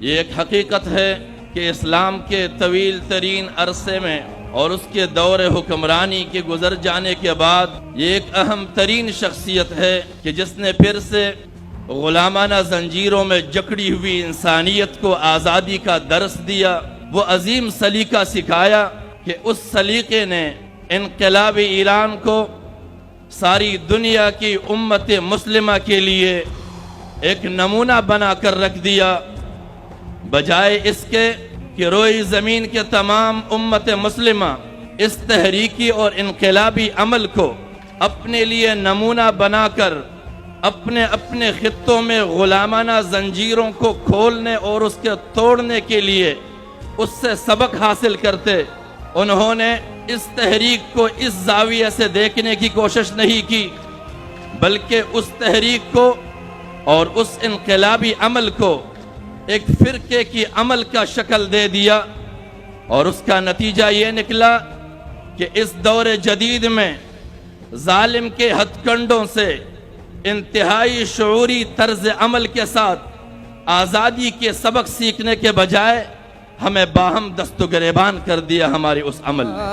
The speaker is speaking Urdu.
یہ ایک حقیقت ہے کہ اسلام کے طویل ترین عرصے میں اور اس کے دور حکمرانی کے گزر جانے کے بعد یہ ایک اہم ترین شخصیت ہے کہ جس نے پھر سے غلامانہ زنجیروں میں جکڑی ہوئی انسانیت کو آزادی کا درس دیا، وہ عظیم سلیقہ سکھایا کہ اس سلیقے نے انقلاب ایران کو ساری دنیا کی امت مسلمہ کے لیے ایک نمونہ بنا کر رکھ دیا، بجائے اس کے کہ روئی زمین کے تمام امت مسلمہ اس تحریکی اور انقلابی عمل کو اپنے لیے نمونہ بنا کر اپنے اپنے خطوں میں غلامانہ زنجیروں کو کھولنے اور اس کے توڑنے کے لیے اس سے سبق حاصل کرتے، انہوں نے اس تحریک کو اس زاویے سے دیکھنے کی کوشش نہیں کی، بلکہ اس تحریک کو اور اس انقلابی عمل کو ایک فرقے کی عمل کا شکل دے دیا، اور اس کا نتیجہ یہ نکلا کہ اس دور جدید میں ظالم کے ہتھ کنڈوں سے انتہائی شعوری طرز عمل کے ساتھ آزادی کے سبق سیکھنے کے بجائے ہمیں باہم دست و گریبان کر دیا ہمارے اس عمل نے۔